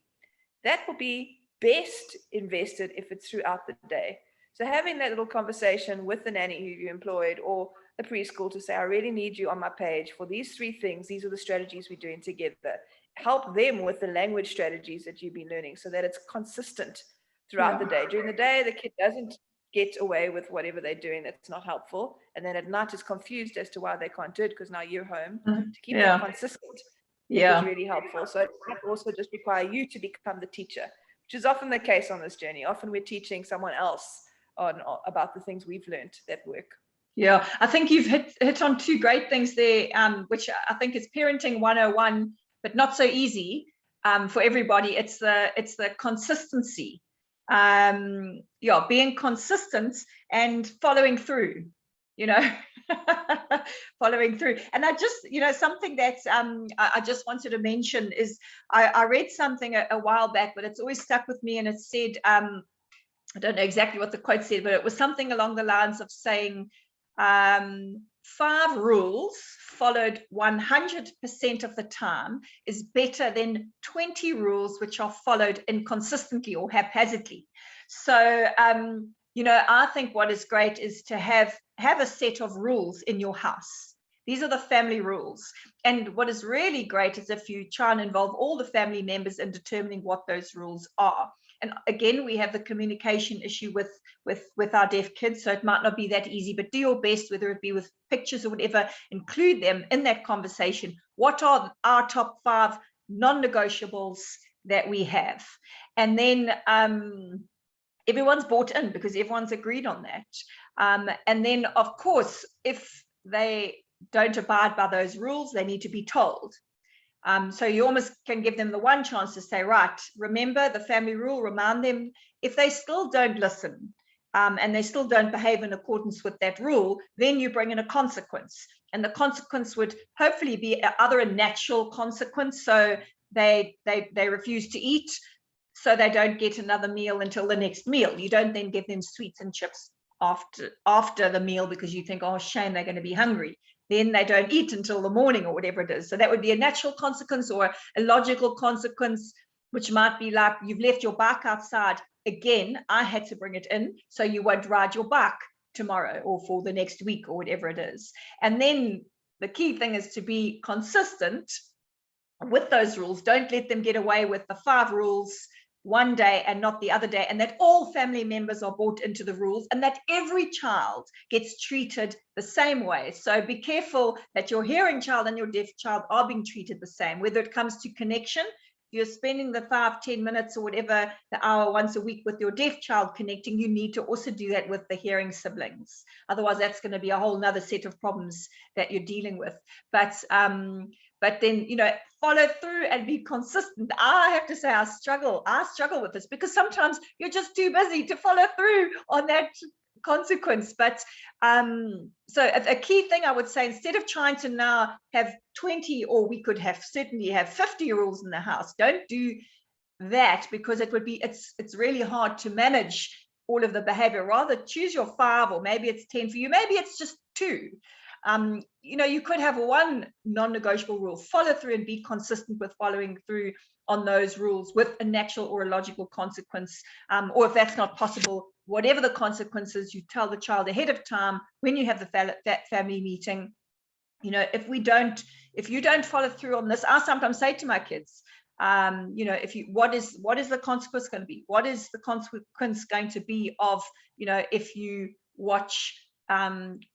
that will be best invested if it's throughout the day. So having that little conversation with the nanny who you employed or the preschool to say, I really need you on my page for these 3 things. These are the strategies we're doing together. Help them with the language strategies that you've been learning so that it's consistent throughout the day. During the day, the kid doesn't get away with whatever they're doing that's not helpful. And then at night is confused as to why they can't do it because now you're home. To keep that consistent is really helpful. So it might also just require you to become the teacher, which is often the case on this journey. Often we're teaching someone else about the things we've learned that work. Yeah, I think you've hit on 2 great things there, which I think is parenting 101, but not so easy for everybody. It's the consistency. Being consistent and following through, following through. And I just, something that I just wanted to mention is I read something a while back, but it's always stuck with me, and it said, I don't know exactly what the quote said, but it was something along the lines of saying, 5 rules followed 100% of the time is better than 20 rules which are followed inconsistently or haphazardly. So, I think what is great is to have a set of rules in your house. These are the family rules. And what is really great is if you try and involve all the family members in determining what those rules are. And again, we have the communication issue with our deaf kids, so it might not be that easy, but do your best, whether it be with pictures or whatever, include them in that conversation. What are our top 5 non-negotiables that we have? And then everyone's bought in because everyone's agreed on that. And then, of course, if they don't abide by those rules, they need to be told. So you almost can give them the one chance to say, right, remember the family rule, remind them. If they still don't listen and they still don't behave in accordance with that rule, then you bring in a consequence. And the consequence would hopefully be either a natural consequence, so they refuse to eat, so they don't get another meal until the next meal. You don't then give them sweets and chips after the meal because you think, oh, shame, they're going to be hungry. Then they don't eat until the morning or whatever it is. So that would be a natural consequence, or a logical consequence, which might be like, you've left your bike outside. Again, I had to bring it in, so you won't ride your bike tomorrow or for the next week or whatever it is. And then the key thing is to be consistent with those rules. Don't let them get away with the 5 rules one day and not the other day, and that all family members are bought into the rules, and that every child gets treated the same way. So be careful that your hearing child and your deaf child are being treated the same, whether it comes to connection. If you're spending the 5-10 minutes or whatever, the hour once a week with your deaf child connecting, you need to also do that with the hearing siblings. Otherwise, that's going to be a whole nother set of problems that you're dealing with. But then, follow through and be consistent. I have to say, I struggle with this because sometimes you're just too busy to follow through on that consequence. But so a key thing I would say, instead of trying to now have 20, or we could certainly have 50 rules in the house, don't do that, because it's really hard to manage all of the behavior. Rather choose your 5, or maybe it's 10 for you, maybe it's just 2. You could have one non-negotiable rule, follow through and be consistent with following through on those rules with a natural or a logical consequence. Or if that's not possible, whatever the consequences, you tell the child ahead of time when you have that family meeting. If you don't follow through on this, I sometimes say to my kids, what is the consequence going to be? What is the consequence going to be of, if you watch,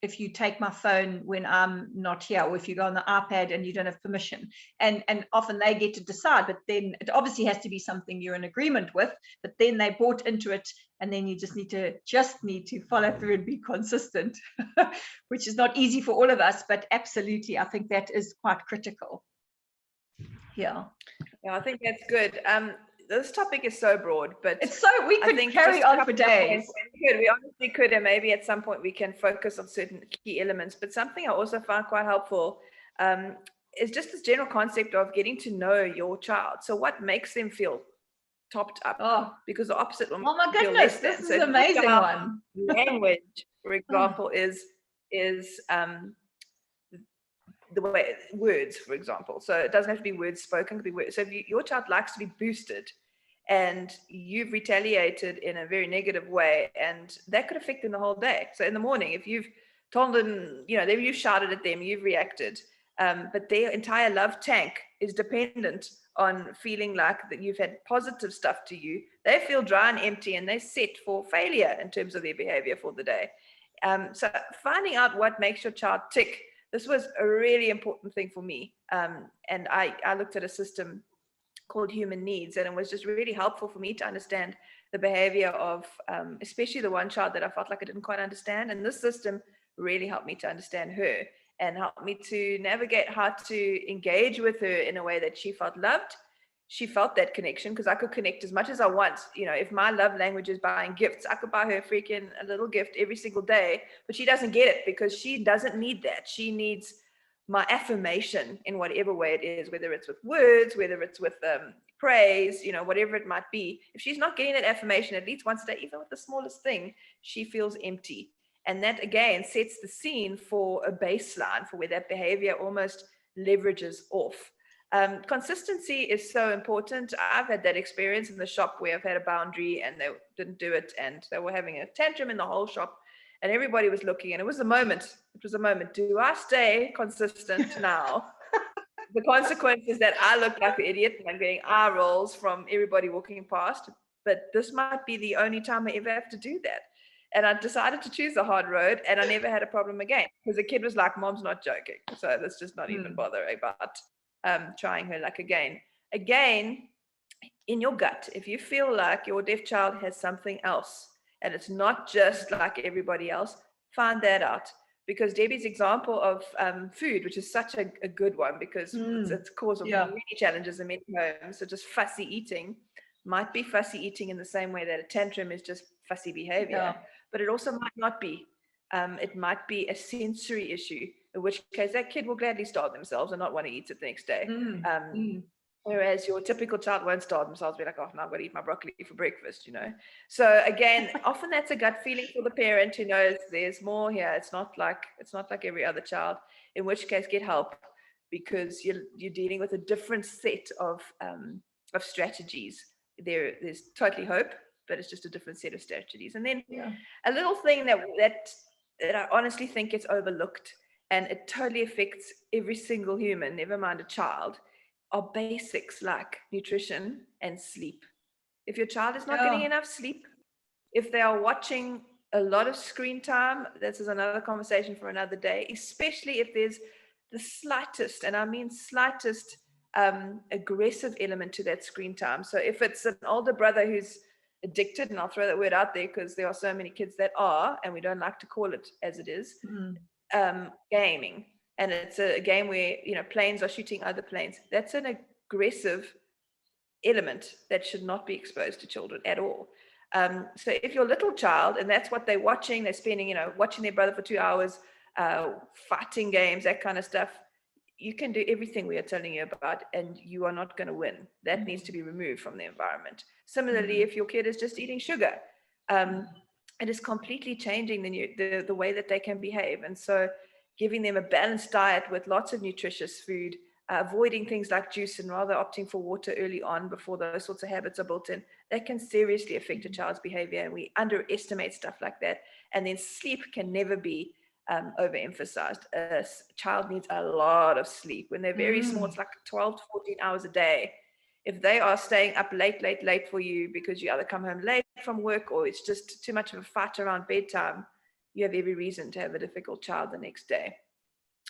if you take my phone when I'm not here, or if you go on the iPad and you don't have permission, and often they get to decide, but then it obviously has to be something you're in agreement with, but then they bought into it, and then you just need to follow through and be consistent, which is not easy for all of us, but absolutely, I think that is quite critical. Yeah, I think that's good. This topic is so broad, but we could carry on for days. We honestly could, and maybe at some point we can focus on certain key elements. But something I also found quite helpful is just this general concept of getting to know your child. So what makes them feel topped up? Oh, because the opposite will oh my goodness, this is an amazing one. Language, for example, is the way words, for example. So it doesn't have to be words spoken, it could be words. So if your child likes to be boosted and you've retaliated in a very negative way, and that could affect them the whole day. So in the morning, if you've told them, you've shouted at them, you've reacted, but their entire love tank is dependent on feeling like that you've had positive stuff to you, they feel dry and empty, and they're set for failure in terms of their behavior for the day. So finding out what makes your child tick, this was a really important thing for me. And I looked at a system called Human Needs, and it was just really helpful for me to understand the behavior of, especially the one child that I felt like I didn't quite understand. And this system really helped me to understand her and helped me to navigate how to engage with her in a way that she felt loved. She felt that connection, because I could connect as much as I want. If my love language is buying gifts, I could buy her freaking a little gift every single day, but she doesn't get it because she doesn't need that. She needs my affirmation in whatever way it is, whether it's with words, whether it's with praise, whatever it might be. If she's not getting that affirmation at least once a day, even with the smallest thing, she feels empty. And that again sets the scene for a baseline for where that behavior almost leverages off. Consistency is so important. I've had that experience in the shop where I've had a boundary and they didn't do it, and they were having a tantrum in the whole shop, and everybody was looking, and it was a moment. Do I stay consistent now? The consequence is that I look like an idiot and I'm getting eye rolls from everybody walking past, but this might be the only time I ever have to do that. And I decided to choose the hard road, and I never had a problem again, because the kid was like, Mom's not joking. So let's just not even bother about trying her luck again. Again, in your gut, if you feel like your deaf child has something else and it's not just like everybody else, find that out. Because Debbie's example of food, which is such a good one, because it's a cause of many challenges in many homes. So just fussy eating might be fussy eating in the same way that a tantrum is just fussy behavior, but it also might not be. It might be a sensory issue, in which case that kid will gladly starve themselves and not want to eat it the next day. Whereas your typical child won't starve themselves, be like, oh, now I've got to eat my broccoli for breakfast, you know. So again, often that's a gut feeling for the parent who knows there's more here. It's not like every other child, in which case get help, because you're dealing with a different set of strategies. There's totally hope, but it's just a different set of strategies. And then a little thing that I honestly think gets overlooked, and it totally affects every single human, never mind a child, are basics like nutrition and sleep. If your child is not getting enough sleep, if they are watching a lot of screen time, this is another conversation for another day, especially if there's the slightest, and I mean slightest, aggressive element to that screen time. So if it's an older brother who's addicted, and I'll throw that word out there because there are so many kids that are, and we don't like to call it as it is, gaming. And it's a game where, planes are shooting other planes. That's an aggressive element that should not be exposed to children at all. So if your little child, and that's what they're watching, they're spending, watching their brother for 2 hours, fighting games, that kind of stuff, you can do everything we are telling you about, and you are not going to win. That needs to be removed from the environment. Similarly, if your kid is just eating sugar, it is completely changing the way that they can behave. And so giving them a balanced diet with lots of nutritious food, avoiding things like juice and rather opting for water early on before those sorts of habits are built in, that can seriously affect a child's behavior. And we underestimate stuff like that. And then sleep can never be overemphasized. A child needs a lot of sleep. When they're very small, it's like 12 to 14 hours a day. If they are staying up late for you because you either come home late from work or it's just too much of a fight around bedtime, you have every reason to have a difficult child the next day.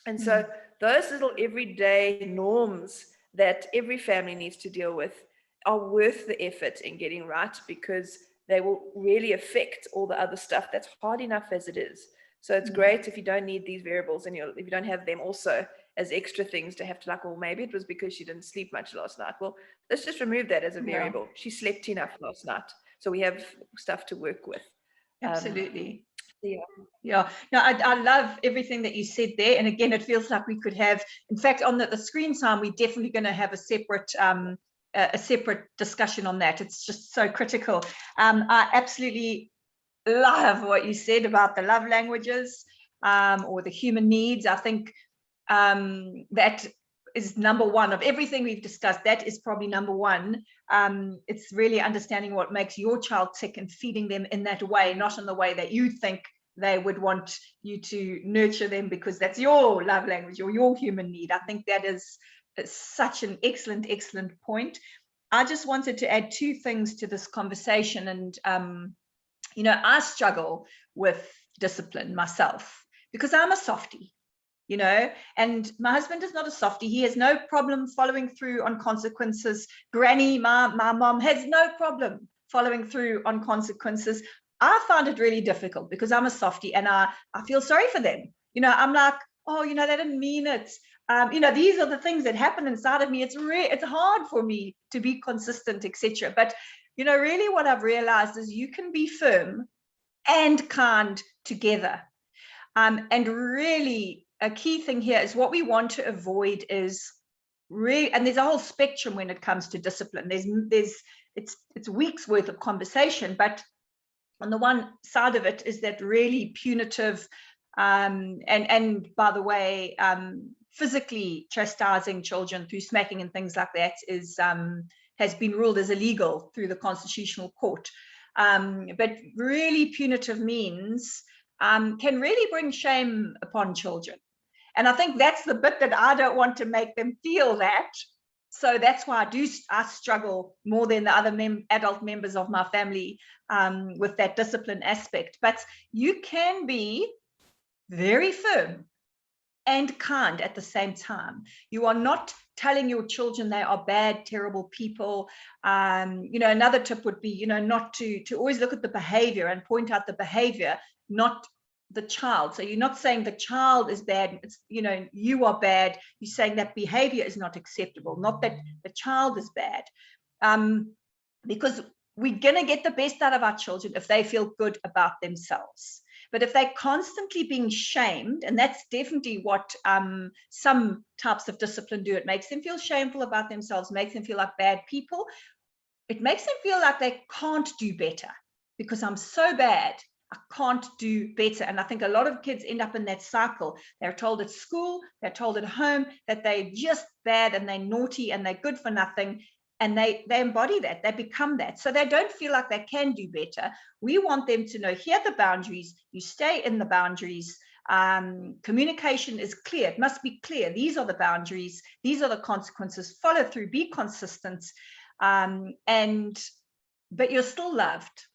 And so those little everyday norms that every family needs to deal with are worth the effort in getting right, because they will really affect all the other stuff that's hard enough as it is. So it's great if you don't need these variables, and if you don't have them also as extra things to have to well, maybe it was because she didn't sleep much last night. Well, let's just remove that as a variable. She slept enough last night. So we have stuff to work with. Absolutely. No, I love everything that you said there. And again, it feels like we could have, in fact, on the screen time, we're definitely going to have a separate discussion on that. It's just so critical. I absolutely love what you said about the love languages, or the human needs. I think that is number one of everything we've discussed. That is probably number one. It's really understanding what makes your child tick and feeding them in that way, not in the way that you think they would want you to nurture them because that's your love language or your human need. I think that is such an excellent point. I just wanted to add two things to this conversation. And I struggle with discipline myself because I'm a softie. And my husband is not a softie. He has no problem following through on consequences. Granny, my mom, has no problem following through on consequences. I find it really difficult because I'm a softie, and I feel sorry for them. I'm like, oh, they didn't mean it. These are the things that happen inside of me. It's hard for me to be consistent, etc. But really what I've realized is you can be firm and kind together. And really a key thing here is what we want to avoid is and there's a whole spectrum when it comes to discipline. It's weeks worth of conversation, but on the one side of it is that really punitive, and by the way, physically chastising children through smacking and things like that is has been ruled as illegal through the Constitutional Court. But really punitive means can really bring shame upon children. And I think that's the bit that I don't want to make them feel that. So that's why I struggle more than the other adult members of my family with that discipline aspect. But you can be very firm and kind at the same time. You are not telling your children they are bad, terrible people. Another tip would be, not to always look at the behavior and point out the behavior, not the child. So you're not saying the child is bad, it's, you are bad. You're saying that behavior is not acceptable, not that the child is bad. Because we're going to get the best out of our children if they feel good about themselves. But if they're constantly being shamed, and that's definitely what some types of discipline do, it makes them feel shameful about themselves, makes them feel like bad people. It makes them feel like they can't do better because I'm so bad, I can't do better. And I think a lot of kids end up in that cycle. They're told at school, they're told at home that they're just bad and they're naughty and they're good for nothing. And they embody that, they become that. So they don't feel like they can do better. We want them to know, here are the boundaries, you stay in the boundaries. Communication is clear, it must be clear. These are the boundaries, these are the consequences, follow through, be consistent. But you're still loved.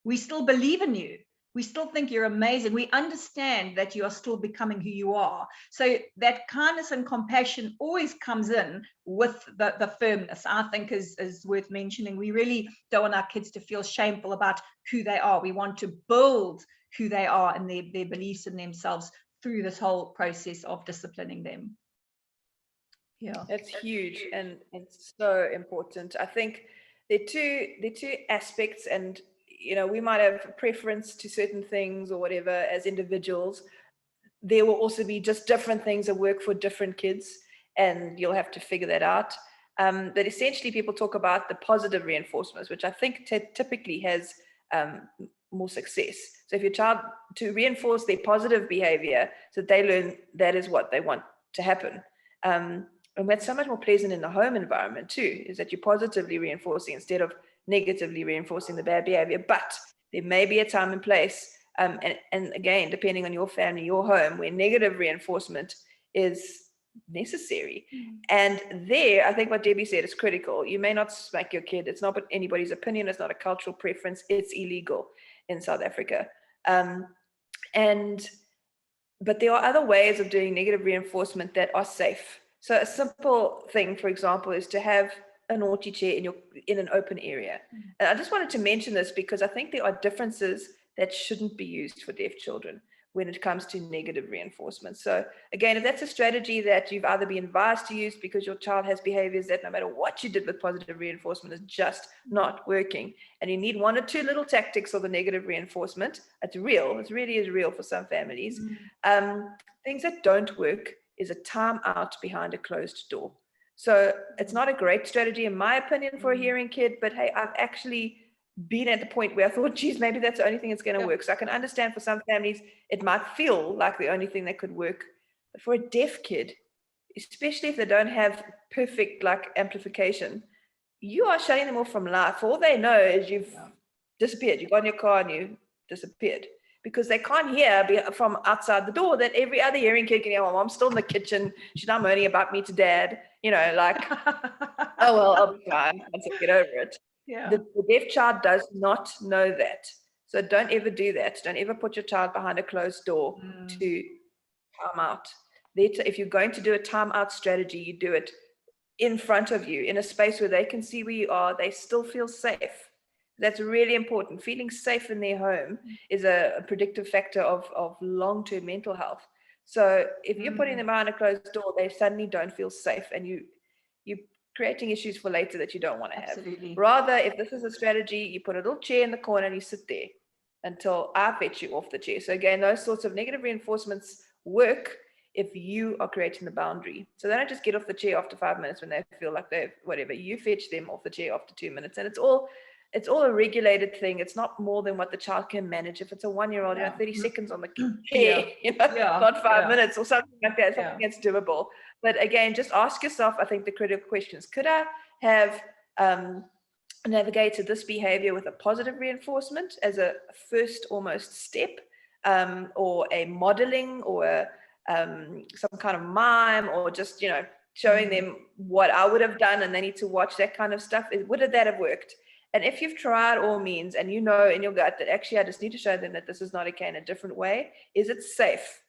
We still believe in you. We still think you're amazing. We understand that you are still becoming who you are. So that kindness and compassion always comes in with the firmness, I think is worth mentioning. We really don't want our kids to feel shameful about who they are. We want to build who they are and their beliefs in themselves through this whole process of disciplining them. Yeah, that's huge, and it's so important. I think there are two aspects, and we might have a preference to certain things or whatever as individuals. There will also be just different things that work for different kids, and you'll have to figure that out. But essentially, people talk about the positive reinforcements, which I think typically has more success. So if your child, to reinforce their positive behavior, so they learn that is what they want to happen. And that's so much more pleasant in the home environment too, is that you're positively reinforcing instead of negatively reinforcing the bad behavior. But there may be a time and place, and again, depending on your family, your home, where negative reinforcement is necessary. And there, I think what Debbie said is critical. You may not smack your kid. It's not anybody's opinion. It's not a cultural preference. It's illegal in South Africa. But there are other ways of doing negative reinforcement that are safe. So a simple thing, for example, is to have a naughty chair in an open area. And I just wanted to mention this because I think there are differences that shouldn't be used for deaf children when it comes to negative reinforcement. So again, if that's a strategy that you've either been advised to use because your child has behaviors that no matter what you did with positive reinforcement is just not working, and you need one or two little tactics of the negative reinforcement, it's real, it really is real for some families. Things that don't work is a timeout behind a closed door. So it's not a great strategy, in my opinion, for a hearing kid, but hey, I've actually been at the point where I thought, geez, maybe that's the only thing that's going to work. So I can understand for some families, it might feel like the only thing that could work. But for a deaf kid, especially if they don't have perfect amplification, you are shutting them off from life. All they know is you've disappeared. You got in your car and you disappeared. Because they can't hear from outside the door that every other hearing kid can hear. My mom's still in the kitchen. She's not moaning about me to dad. Oh, well, I'll be fine once I get over it. Yeah. The deaf child does not know that. So don't ever do that. Don't ever put your child behind a closed door to time out. If you're going to do a time out strategy, you do it in front of you, in a space where they can see where you are. They still feel safe. That's really important. Feeling safe in their home is a predictive factor of long-term mental health. So if you're putting them behind a closed door, they suddenly don't feel safe, and you're creating issues for later that you don't want to have. Rather, if this is a strategy, you put a little chair in the corner and you sit there until I fetch you off the chair. So again, those sorts of negative reinforcements work if you are creating the boundary. So they don't just get off the chair after 5 minutes when they feel like they've whatever. You fetch them off the chair after 2 minutes, and it's all it's all a regulated thing. It's not more than what the child can manage. If it's a 1-year-old, 30 seconds on the chair, not 5 minutes or something like that, something that's doable. But again, just ask yourself, I think, the critical questions. Could I have navigated this behavior with a positive reinforcement as a first almost step, or a modeling, or some kind of mime, or just, showing them what I would have done, and they need to watch that kind of stuff? Would that have worked? And if you've tried all means and in your gut that actually I just need to show them that this is not okay in a different way, is it safe?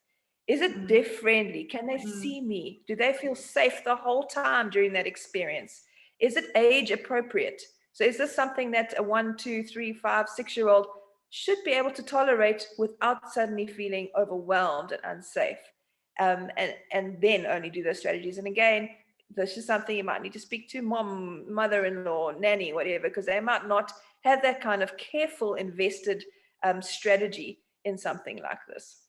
Is it deaf friendly? Can they see me? Do they feel safe the whole time during that experience? Is it age appropriate? So is this something that a 1, 2, 3, 5, 6-year-old should be able to tolerate without suddenly feeling overwhelmed and unsafe? And then only do those strategies. And again, this is something you might need to speak to mom, mother-in-law, nanny, whatever, because they might not have that kind of careful, invested strategy in something like this.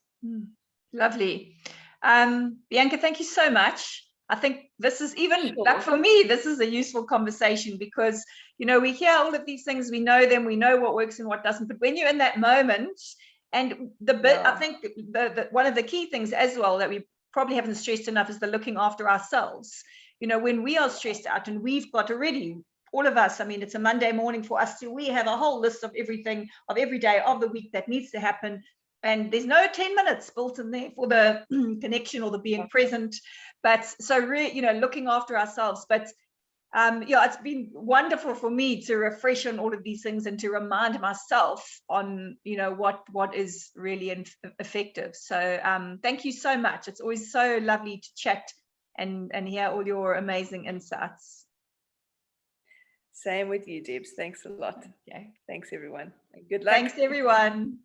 Lovely. Bianca, thank you so much. I think this is like for me, this is a useful conversation because, we hear all of these things, we know them, we know what works and what doesn't, but when you're in that moment, and I think the one of the key things as well that we probably haven't stressed enough is the looking after ourselves. When we are stressed out and we've got already, all of us, it's a Monday morning for us too, we have a whole list of everything, of every day of the week that needs to happen. And there's no 10 minutes built in there for the connection or the being present. But so, looking after ourselves. But it's been wonderful for me to refresh on all of these things and to remind myself on, what is really effective. So thank you so much. It's always so lovely to chat and hear all your amazing insights. Same with you, Debs. Thanks a lot. Okay. Thanks, everyone. Good luck. Thanks, everyone.